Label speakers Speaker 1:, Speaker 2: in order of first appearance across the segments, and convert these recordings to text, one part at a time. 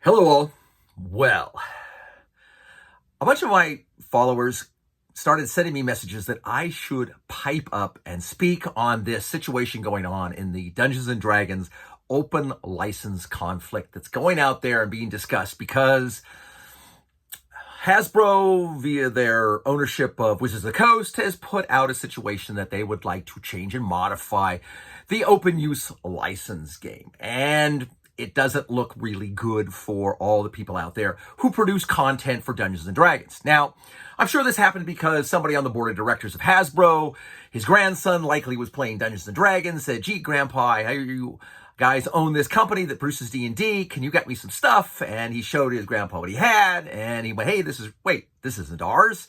Speaker 1: Hello all. Well, a bunch of my followers started sending me messages that I should pipe up and speak on this situation going on in the Dungeons and Dragons open license conflict that's going out there and being discussed because Hasbro, via their ownership of Wizards of the Coast, has put out a situation that they would like to change and modify the open use license game. And it doesn't look really good for all the people out there who produce content for Dungeons and Dragons. Now, I'm sure this happened because somebody on the board of directors of Hasbro, his grandson likely was playing Dungeons and Dragons, said, "Gee, Grandpa, you guys own this company that produces D&D. Can you get me some stuff?" And he showed his grandpa what he had, and he went, "Hey, this isn't ours.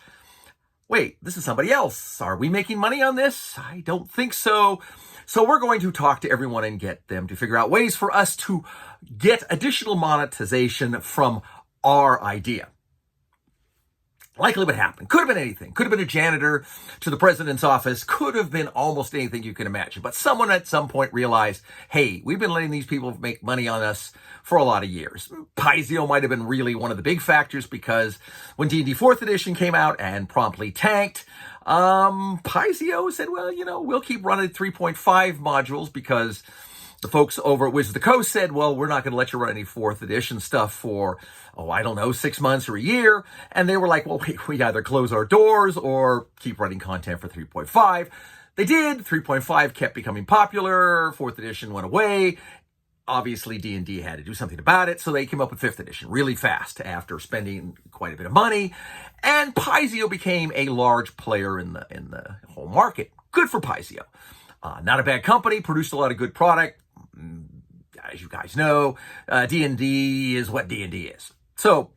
Speaker 1: Wait, this is somebody else. Are we making money on this? I don't think so." So we're going to talk to everyone and get them to figure out ways for us to get additional monetization from our idea. Likely what happened. Could have been anything. Could have been a janitor to the president's office. Could have been almost anything you can imagine. But someone at some point realized, hey, we've been letting these people make money on us for a lot of years. Paizo might have been really one of the big factors because when D&D 4th edition came out and promptly tanked, Paizo said, well, we'll keep running 3.5 modules because the folks over at Wizards of the Coast said, well, we're not going to let you run any 4th edition stuff for, 6 months or a year. And they were like, well, we either close our doors or keep running content for 3.5. They did. 3.5 kept becoming popular. 4th edition went away. Obviously, D&D had to do something about it, so they came up with 5th edition really fast after spending quite a bit of money. And Paizo became a large player in the whole market. Good for Paizo. Not a bad company, produced a lot of good product. As you guys know, D&D is what D&D is. So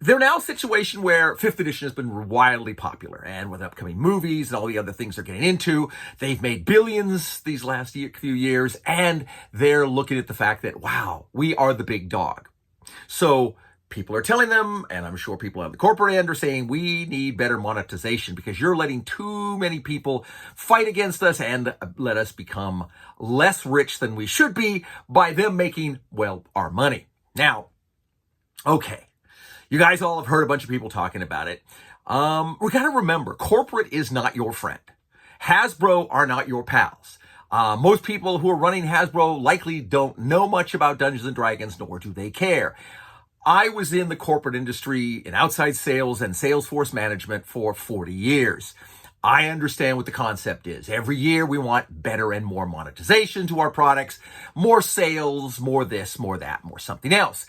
Speaker 1: they're now a situation where 5th edition has been wildly popular, and with upcoming movies and all the other things they're getting into, they've made billions these last few years, and they're looking at the fact that, wow, we are the big dog. So people are telling them, and I'm sure people on the corporate end are saying, we need better monetization because you're letting too many people fight against us and let us become less rich than we should be by them making, our money. Now, okay, you guys all have heard a bunch of people talking about it. We got to remember, corporate is not your friend. Hasbro are not your pals. Most people who are running Hasbro likely don't know much about Dungeons and Dragons, nor do they care. I was in the corporate industry in outside sales and Salesforce management for 40 years. I understand what the concept is. Every year we want better and more monetization to our products, more sales, more this, more that, more something else.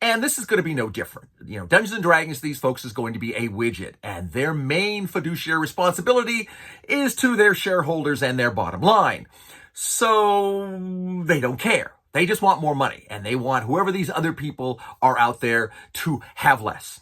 Speaker 1: And this is going to be no different. Dungeons and Dragons, these folks is going to be a widget, and their main fiduciary responsibility is to their shareholders and their bottom line. So they don't care. They just want more money, and they want whoever these other people are out there to have less.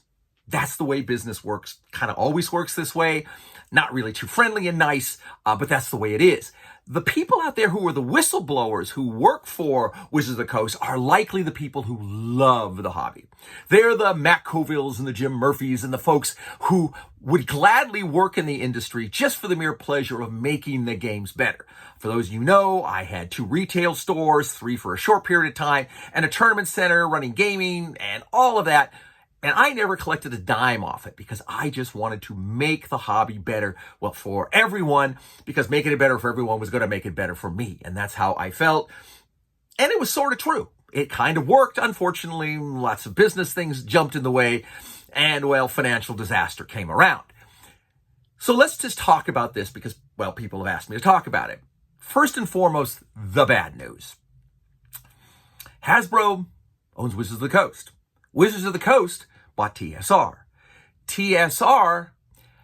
Speaker 1: That's the way business works, kind of always works this way. Not really too friendly and nice, but that's the way it is. The people out there who are the whistleblowers who work for Wizards of the Coast are likely the people who love the hobby. They're the Matt Covilles and the Jim Murphys and the folks who would gladly work in the industry just for the mere pleasure of making the games better. For those of you who know, I had 2 retail stores, 3 for a short period of time, and a tournament center running gaming and all of that. And I never collected a dime off it because I just wanted to make the hobby better, for everyone, because making it better for everyone was going to make it better for me. And that's how I felt. And it was sort of true. It kind of worked. Unfortunately, lots of business things jumped in the way, and, financial disaster came around. So let's just talk about this because, people have asked me to talk about it. First and foremost, the bad news. Hasbro owns Wizards of the Coast. Wizards of the Coast bought TSR. TSR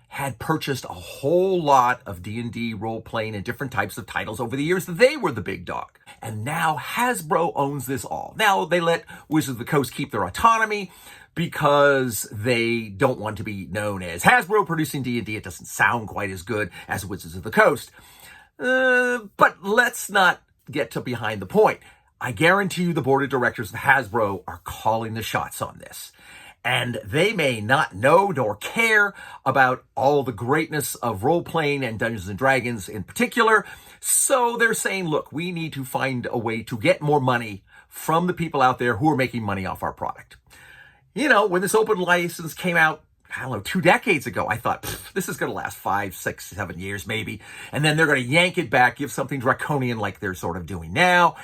Speaker 1: had purchased a whole lot of D&D role-playing and different types of titles over the years. They were the big dog. And now Hasbro owns this all. Now they let Wizards of the Coast keep their autonomy because they don't want to be known as Hasbro producing D&D. It doesn't sound quite as good as Wizards of the Coast. But let's not get to behind the point. I guarantee you the board of directors of Hasbro are calling the shots on this. And they may not know nor care about all the greatness of role-playing and Dungeons & Dragons in particular. So they're saying, look, we need to find a way to get more money from the people out there who are making money off our product. When this open license came out, I don't know, 2 decades ago, I thought, this is going to last 5, 6, 7 years maybe. And then they're going to yank it back, give something draconian like they're sort of doing now,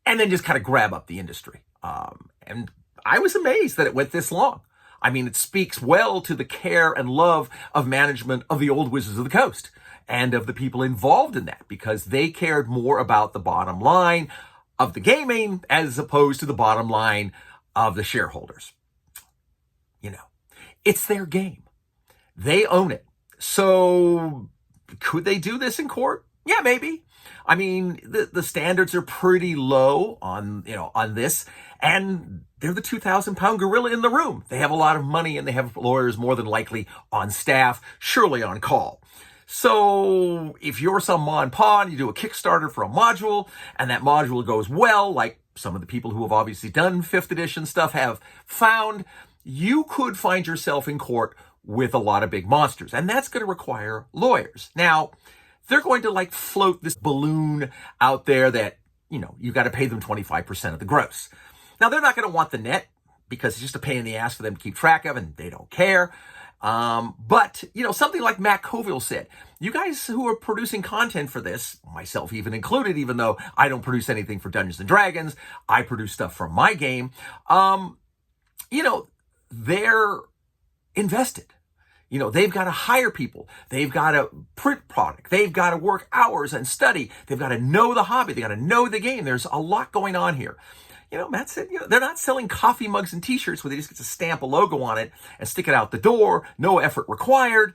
Speaker 1: and then just kind of grab up the industry. And I was amazed that it went this long. I mean, it speaks well to the care and love of management of the old Wizards of the Coast and of the people involved in that, because they cared more about the bottom line of the gaming as opposed to the bottom line of the shareholders. It's their game. They own it. So could they do this in court? Yeah, maybe. I mean, the standards are pretty low on this, and they're the 2,000-pound gorilla in the room. They have a lot of money, and they have lawyers more than likely on staff, surely on call. So if you're some ma and pa and you do a Kickstarter for a module, and that module goes well, like some of the people who have obviously done 5th edition stuff have found, you could find yourself in court with a lot of big monsters, and that's going to require lawyers. Now, they're going to float this balloon out there that, you got to pay them 25% of the gross. Now, they're not going to want the net because it's just a pain in the ass for them to keep track of, and they don't care. But something like Matt Colville said, you guys who are producing content for this, myself even included, even though I don't produce anything for Dungeons and Dragons, I produce stuff from my game. They're invested. They've got to hire people. They've got to print product. They've got to work hours and study. They've got to know the hobby. They've got to know the game. There's a lot going on here. Matt said, they're not selling coffee mugs and t-shirts where they just get to stamp a logo on it and stick it out the door. No effort required.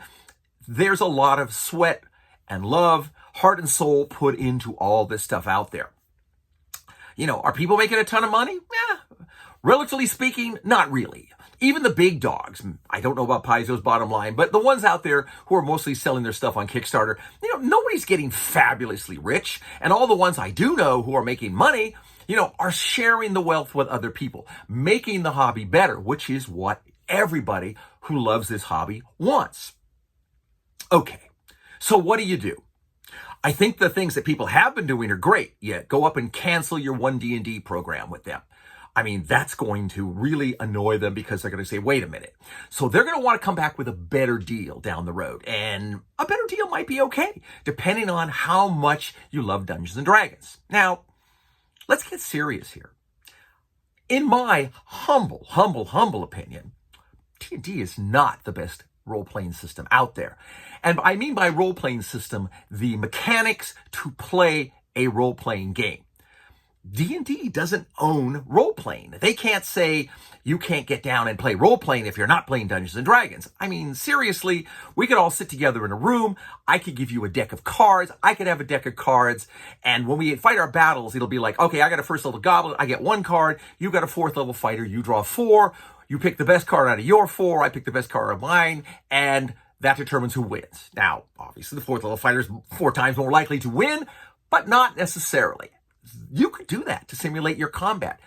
Speaker 1: There's a lot of sweat and love, heart and soul put into all this stuff out there. Are people making a ton of money? Yeah. Relatively speaking, not really. Even the big dogs, I don't know about Paizo's bottom line, but the ones out there who are mostly selling their stuff on Kickstarter, nobody's getting fabulously rich. And all the ones I do know who are making money, are sharing the wealth with other people, making the hobby better, which is what everybody who loves this hobby wants. Okay, so what do? I think the things that people have been doing are great. Yeah, go up and cancel your 1D&D program with them. I mean, that's going to really annoy them because they're going to say, wait a minute. So they're going to want to come back with a better deal down the road. And a better deal might be okay, depending on how much you love Dungeons and Dragons. Now, let's get serious here. In my humble opinion, D&D is not the best role-playing system out there. And I mean by role-playing system, the mechanics to play a role-playing game. D&D doesn't own role-playing. They can't say you can't get down and play role-playing if you're not playing Dungeons & Dragons. I mean, seriously, we could all sit together in a room. I could give you a deck of cards. I could have a deck of cards. And when we fight our battles, it'll be like, okay, I got a first level goblin. I get 1 card. You got a 4th level fighter. You draw 4. You pick the best card out of your 4. I pick the best card of mine. And that determines who wins. Now, obviously, the 4th level fighter is 4 times more likely to win, but not necessarily. You could do that to simulate your combat.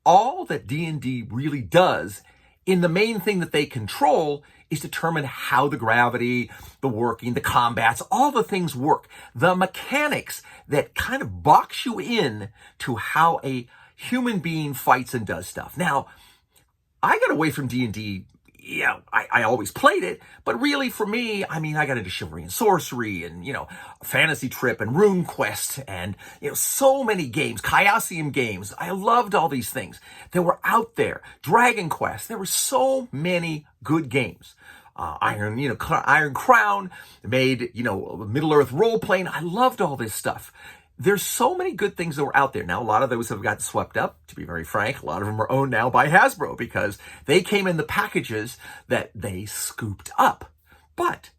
Speaker 1: All that D&D really does in the main thing that they control is determine how the gravity, the working, the combats, all the things work. The mechanics that kind of box you in to how a human being fights and does stuff. Now, I got away from D&D. Yeah, I always played it, but really for me, I mean, I got into Chivalry and Sorcery and, Fantasy Trip and RuneQuest and, so many games, Chaosium games. I loved all these things that were out there. Dragon Quest. There were so many good games. Iron Crown made, Middle-earth role-playing. I loved all this stuff. There's so many good things that were out there. Now, a lot of those have gotten swept up, to be very frank. A lot of them are owned now by Hasbro because they came in the packages that they scooped up. But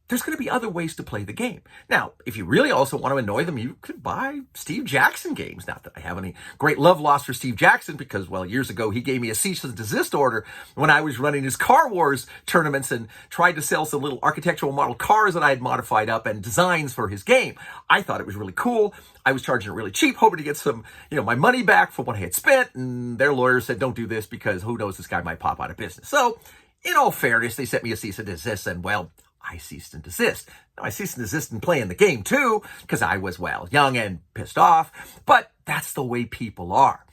Speaker 1: there's going to be other ways to play the game. Now, if you really also want to annoy them, you could buy Steve Jackson games. Not that I have any great love lost for Steve Jackson because, well, years ago, he gave me a cease and desist order when I was running his Car Wars tournaments and tried to sell some little architectural model cars that I had modified up and designs for his game. I thought it was really cool. I was charging it really cheap, hoping to get some, my money back for what I had spent. And their lawyer said, don't do this because who knows, this guy might pop out of business. So, in all fairness, they sent me a cease and desist and, well, I ceased and desist. Now, I ceased and desist in playing the game too, because I was, young and pissed off, but that's the way people are.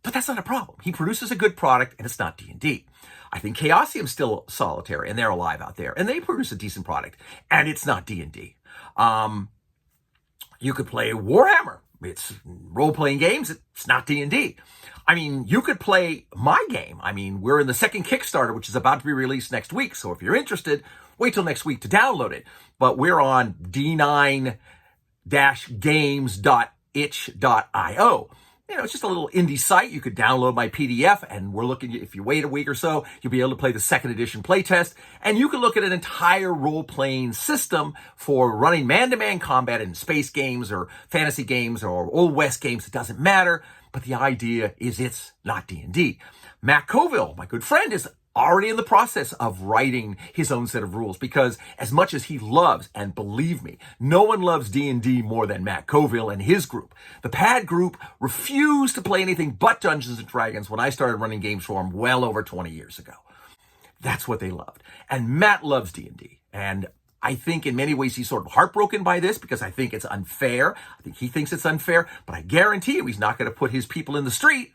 Speaker 1: But that's not a problem. He produces a good product, and it's not D&D. I think Chaosium's still solitary, and they're alive out there, and they produce a decent product, and it's not D&D. You could play Warhammer. It's role-playing games. It's not D&D. I mean, you could play my game. I mean, we're in the second Kickstarter, which is about to be released next week. So if you're interested, wait till next week to download it. But we're on d9-games.itch.io. You know, it's just a little indie site. You could download my PDF, and we're looking, if you wait a week or so, you'll be able to play the second edition playtest, and you can look at an entire role-playing system for running man-to-man combat in space games or fantasy games or Old West games. It doesn't matter, but the idea is it's not D&D. Matt Colville, my good friend, is already in the process of writing his own set of rules, because as much as he loves, and believe me, no one loves D&D more than Matt Colville and his group. The Pad group refused to play anything but Dungeons & Dragons when I started running games for him well over 20 years ago. That's what they loved. And Matt loves D&D. And I think in many ways he's sort of heartbroken by this, because I think it's unfair. I think he thinks it's unfair, but I guarantee you he's not going to put his people in the street.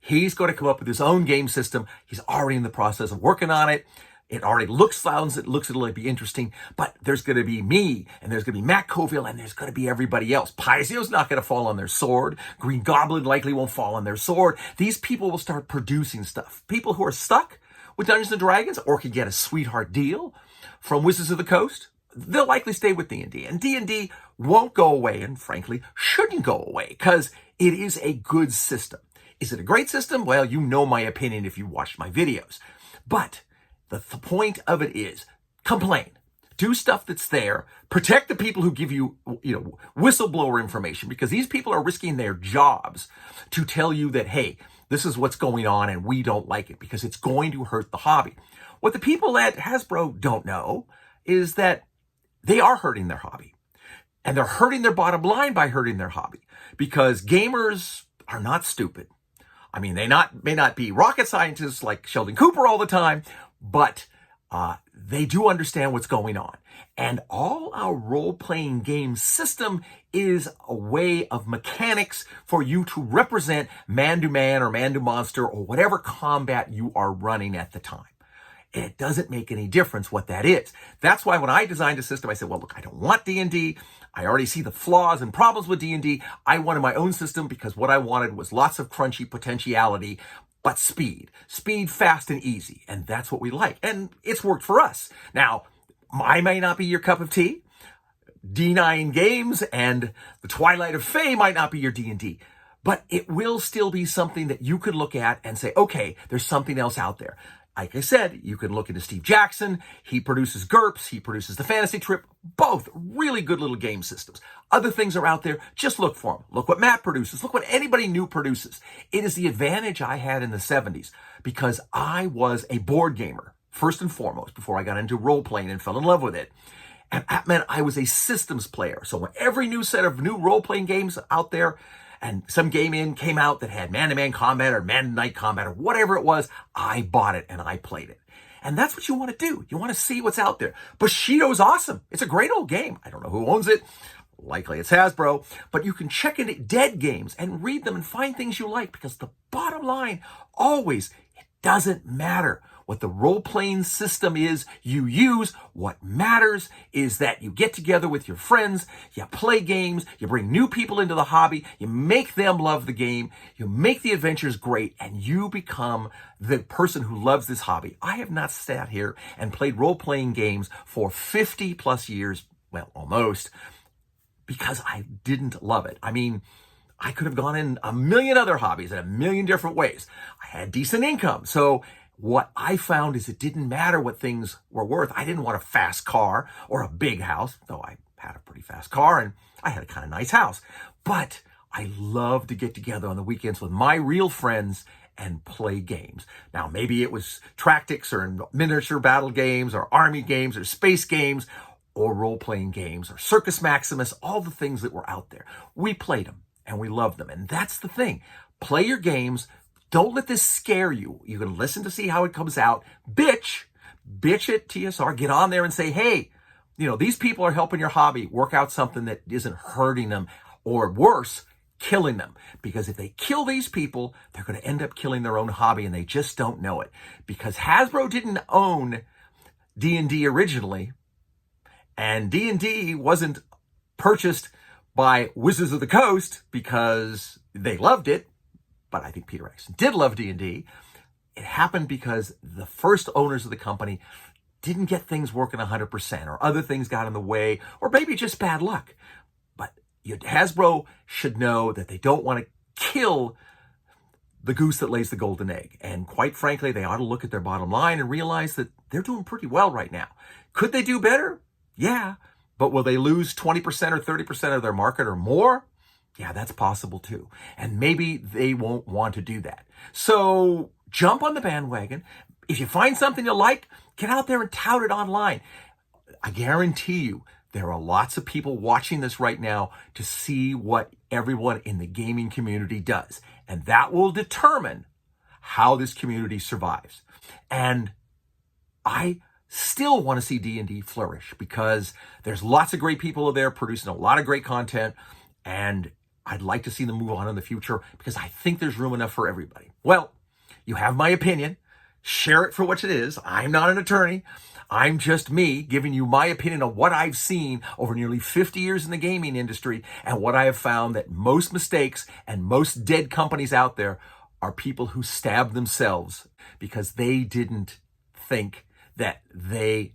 Speaker 1: He's going to come up with his own game system. He's already in the process of working on it. It already looks it'll be interesting, but there's going to be me, and there's going to be Matt Colville, and there's going to be everybody else. Paizo's not going to fall on their sword. Green Goblin likely won't fall on their sword. These people will start producing stuff. People who are stuck with Dungeons & Dragons or can get a sweetheart deal from Wizards of the Coast, they'll likely stay with D&D. And D&D won't go away, and frankly, shouldn't go away, because it is a good system. Is it a great system? Well, you know my opinion if you watched my videos. But the point of it is, complain. Do stuff that's there. Protect the people who give you, whistleblower information, because these people are risking their jobs to tell you that, hey, this is what's going on and we don't like it, because it's going to hurt the hobby. What the people at Hasbro don't know is that they are hurting their hobby. And they're hurting their bottom line by hurting their hobby, because gamers are not stupid. I mean, they may not be rocket scientists like Sheldon Cooper all the time, but they do understand what's going on. And all our role-playing game system is a way of mechanics for you to represent man-to-man or man-to-monster or whatever combat you are running at the time. It doesn't make any difference what that is. That's why when I designed a system, I said, well, look, I don't want D&D. I already see the flaws and problems with D&D. I wanted my own system, because what I wanted was lots of crunchy potentiality, but speed. Speed, fast, and easy. And that's what we like. And it's worked for us. Now, I may not be your cup of tea. D9 Games and the Twilight of Fey might not be your D&D. But it will still be something that you could look at and say, okay, there's something else out there. Like I said, you can look into Steve Jackson. He produces GURPS. He produces the Fantasy Trip. Both really good little game systems. Other things are out there. Just look for them. Look what Matt produces. Look what anybody new produces. It is the advantage I had in the 70s, because I was a board gamer, first and foremost, before I got into role-playing and fell in love with it. And that meant I was a systems player. So when every new set of new role-playing games out there, and some game came out that had man-to-man combat or man-to-night combat or whatever it was, I bought it and I played it. And that's what you want to do. You want to see what's out there. Bushido's awesome. It's a great old game. I don't know who owns it. Likely it's Hasbro. But you can check into Dead Games and read them and find things you like, because the bottom line, always, it doesn't matter what the role-playing system is you use. What matters is that you get together with your friends, you play games, you bring new people into the hobby, you make them love the game, you make the adventures great, and you become the person who loves this hobby. I have not sat here and played role-playing games for 50 plus years, well, almost, because I didn't love it. I mean, I could have gone in a million other hobbies in a million different ways. I had decent income, so what I found is it didn't matter what things were worth. I didn't want a fast car or a big house, though I had a pretty fast car and I had a kind of nice house. But I love to get together on the weekends with my real friends and play games. Now, maybe it was tactics or miniature battle games or army games or space games or role-playing games or Circus Maximus, all the things that were out there. We played them and we loved them. And that's the thing. Play your games. Don't let this scare you. You can listen to see how it comes out. Bitch at TSR. Get on there and say, hey, these people are helping your hobby work out something that isn't hurting them. Or worse, killing them. Because if they kill these people, they're going to end up killing their own hobby, and they just don't know it. Because Hasbro didn't own D&D originally, and D&D wasn't purchased by Wizards of the Coast because they loved it, but I think Peter Jackson did love D&D. It happened because the first owners of the company didn't get things working 100%, or other things got in the way, or maybe just bad luck. But Hasbro should know that they don't want to kill the goose that lays the golden egg. And quite frankly, they ought to look at their bottom line and realize that they're doing pretty well right now. Could they do better? Yeah. But will they lose 20% or 30% of their market or more? Yeah, that's possible too. And maybe they won't want to do that. So jump on the bandwagon. If you find something you like, get out there and tout it online. I guarantee you, there are lots of people watching this right now to see what everyone in the gaming community does. And that will determine how this community survives. And I still want to see D&D flourish, because there's lots of great people there producing a lot of great content. And I'd like to see them move on in the future, because I think there's room enough for everybody. Well, you have my opinion. Share it for what it is. I'm not an attorney. I'm just me giving you my opinion on what I've seen over nearly 50 years in the gaming industry, and what I have found that most mistakes and most dead companies out there are people who stab themselves because they didn't think that they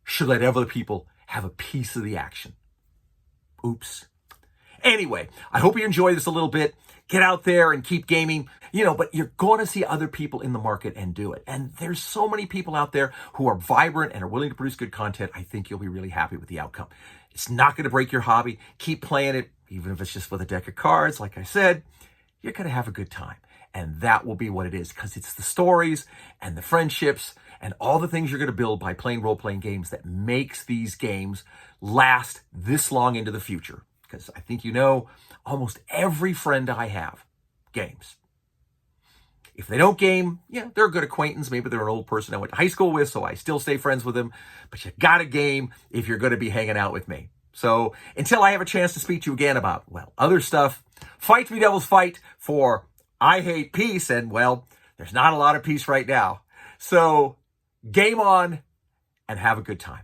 Speaker 1: should let other people have a piece of the action. Oops. Anyway, I hope you enjoy this a little bit. Get out there and keep gaming, but you're going to see other people in the market and do it. And there's so many people out there who are vibrant and are willing to produce good content. I think you'll be really happy with the outcome. It's not going to break your hobby. Keep playing it, even if it's just with a deck of cards. Like I said, you're going to have a good time. And that will be what it is, because it's the stories and the friendships and all the things you're going to build by playing role-playing games that makes these games last this long into the future. Because I think almost every friend I have games. If they don't game, they're a good acquaintance. Maybe they're an old person I went to high school with, so I still stay friends with them. But you got to game if you're going to be hanging out with me. So until I have a chance to speak to you again about, other stuff, fight to be devils fight for I hate peace. And, there's not a lot of peace right now. So game on and have a good time.